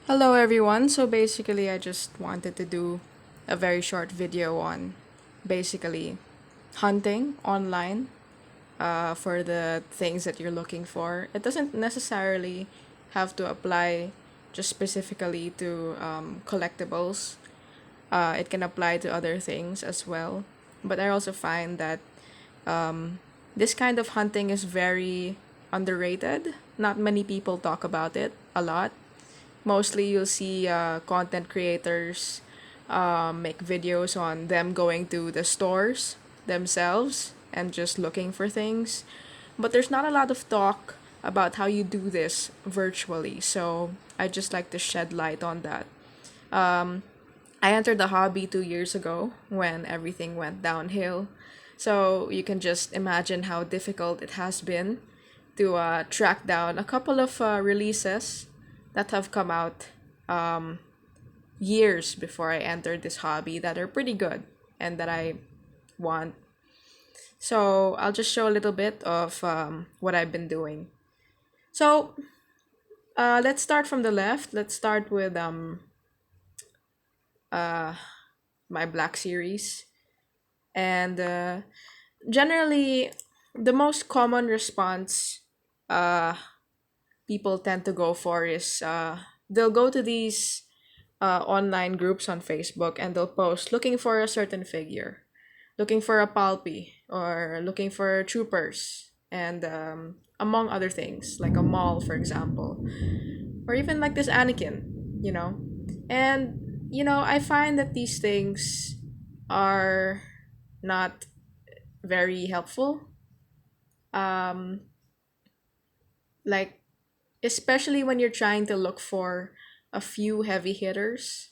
Hello everyone. So basically I just wanted to do a very short video on basically hunting online for the things that you're looking for. It doesn't necessarily have to apply just specifically to collectibles. It can apply to other things as well. But I also find that this kind of hunting is very underrated. Not many people talk about it a lot. Mostly you'll see content creators make videos on them going to the stores themselves and just looking for things. But there's not a lot of talk about how you do this virtually. So I just like to shed light on that. I entered the hobby 2 years ago when everything went downhill. So you can just imagine how difficult it has been to track down a couple of releases that have come out years before I entered this hobby that are pretty good and that I want. So I'll just show a little bit of what I've been doing. So let's start from the left. Let's start with my Black series. And generally, the most common response uh, people tend to go for is they'll go to these online groups on Facebook and they'll post looking for a certain figure, looking for a palpy, or looking for troopers, and among other things, like a mall, for example, or even like this Anakin, you know. And, I find that these things are not very helpful. Um, like, especially when you're trying to look for a few heavy hitters,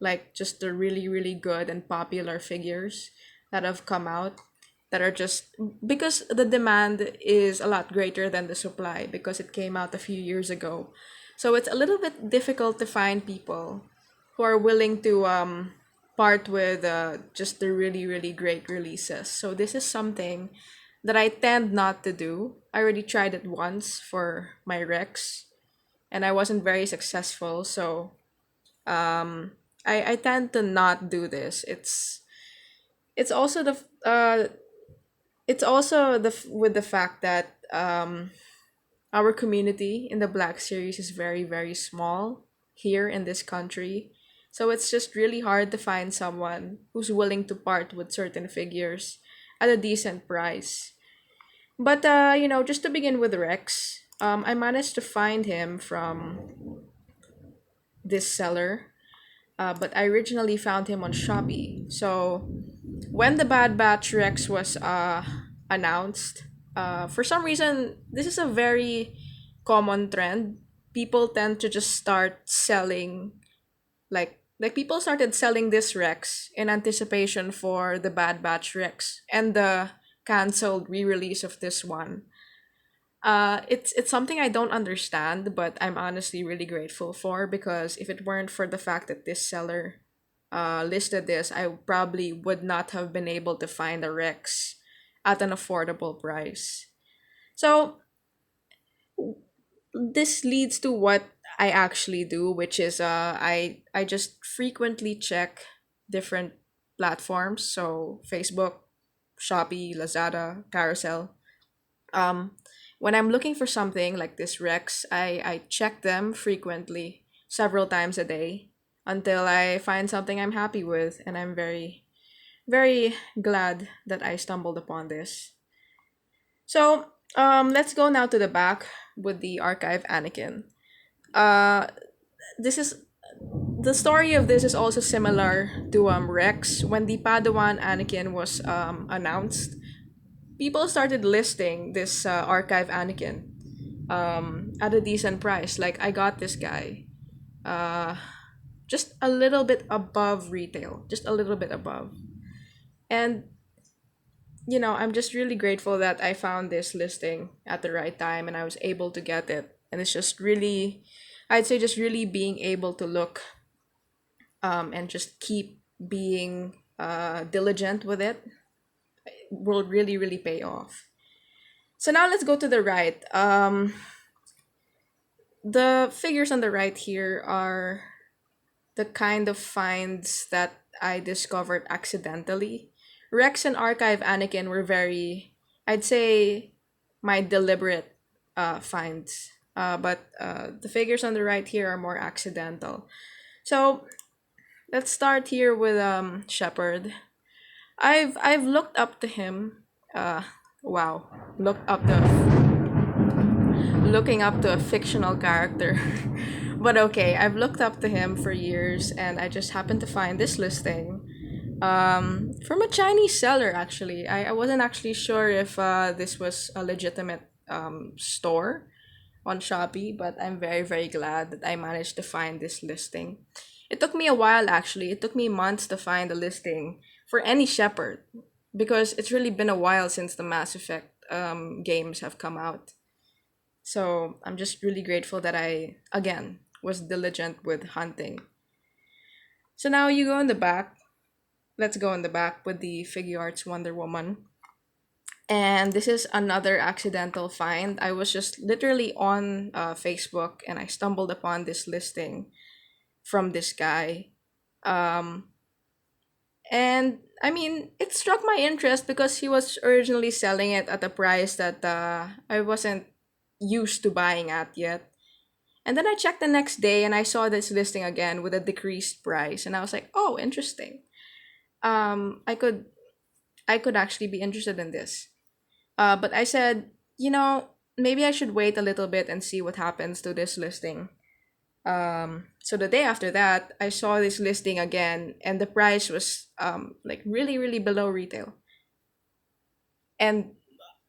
like just the really, really good and popular figures that have come out that are just because the demand is a lot greater than the supply because it came out a few years ago. So it's a little bit difficult to find people who are willing to part with just the really, really great releases. So this is something that I tend not to do. I already tried it once for my Rex and I wasn't very successful. So I tend to not do this. It's also the it's also with the fact that our community in the Black series is very, very small here in this country. So it's just really hard to find someone who's willing to part with certain figures at a decent price. But just to begin with Rex, I managed to find him from this seller, but I originally found him on Shopee. So when the Bad Batch Rex was announced, for some reason, this is a very common trend. People tend to just start selling, like people started selling this Rex in anticipation for the Bad Batch Rex and the canceled re-release of this one. It's something I don't understand, but I'm honestly really grateful for because if it weren't for the fact that this seller listed this, I probably would not have been able to find a Rex at an affordable price. So this leads to what I actually do, which is I just frequently check different platforms, so Facebook, Shopee, Lazada, Carousel. Um, when I'm looking for something like this Rex, I check them frequently, several times a day, until I find something I'm happy with, and I'm very, very glad that I stumbled upon this. So, let's go now to the back with the archive Anakin. Uh, this is the story of this is also similar to Rex. When the Padawan Anakin was announced, people started listing this archive Anakin at a decent price. Like I got this guy uh, just a little bit above retail, just a little bit above. And I'm just really grateful that I found this listing at the right time and I was able to get it. And it's just really, I'd say, just really being able to look and just keep being diligent with it will really, really pay off. So now let's go to the right. the figures on the right here are the kind of finds that I discovered accidentally. Rex and Archive Anakin were very, I'd say, my deliberate finds. But the figures on the right here are more accidental. So let's start here with Shepard. I've looked up to him. Wow, looked up to looking up to a fictional character. But okay, I've looked up to him for years, and I just happened to find this listing from a Chinese seller. Actually, I wasn't actually sure if this was a legitimate store on Shopee, but I'm very, very glad that I managed to find this listing. It took me a while, actually. It took me months to find a listing for any Shepherd because it's really been a while since the Mass Effect games have come out. So I'm just really grateful that I, again, was diligent with hunting. So now you go in the back. Let's go in the back with the Figure Arts Wonder Woman. And this is another accidental find. I was just literally on Facebook and I stumbled upon this listing from this guy. Um, and I mean, it struck my interest because he was originally selling it at a price that I wasn't used to buying at yet. And then I checked the next day and I saw this listing again with a decreased price, and I was like, "Oh, interesting. I could actually be interested in this." But I said, maybe I should wait a little bit and see what happens to this listing. So the day after that, I saw this listing again, and the price was like really, really below retail, and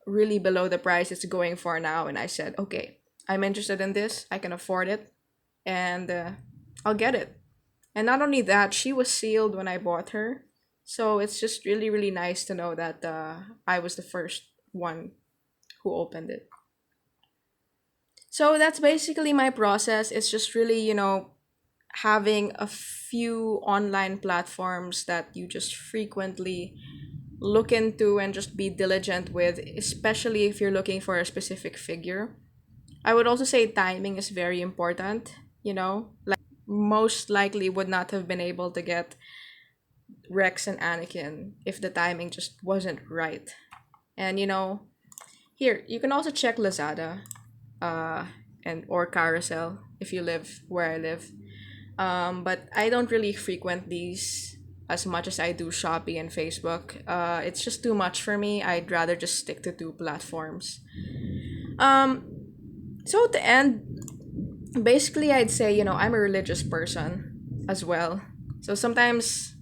really below the price it's going for now. And I said, okay, I'm interested in this. I can afford it, and I'll get it. And not only that, she was sealed when I bought her. So it's just really, really nice to know that I was the first one who opened it. So that's basically my process. It's just really, having a few online platforms that you just frequently look into and just be diligent with, especially if you're looking for a specific figure. I would also say timing is very important, like most likely would not have been able to get Rex and Anakin if the timing just wasn't right. And here you can also check Lazada uh and or Carousel if you live where I live. But I don't really frequent these as much as I do Shopee and Facebook. It's just too much for me. I'd rather just stick to two platforms. Um, so at the end, basically, I'd say I'm a religious person as well. So sometimes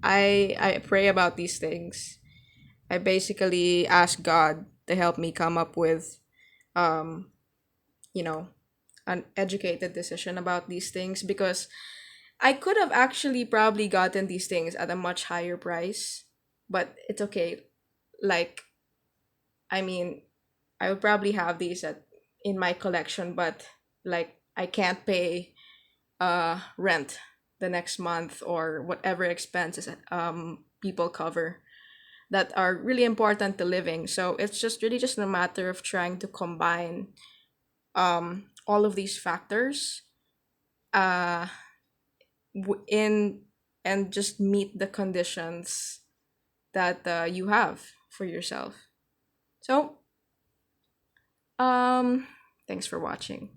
I pray about these things. I basically ask God to help me come up with um you know an educated decision about these things, because I could have actually probably gotten these things at a much higher price, but it's okay. Like, I mean, I would probably have these at in my collection, but like I can't pay rent the next month or whatever expenses people cover that are really important to living. So it's just really just a matter of trying to combine all of these factors uh in and just meet the conditions that you have for yourself. So, um, thanks for watching.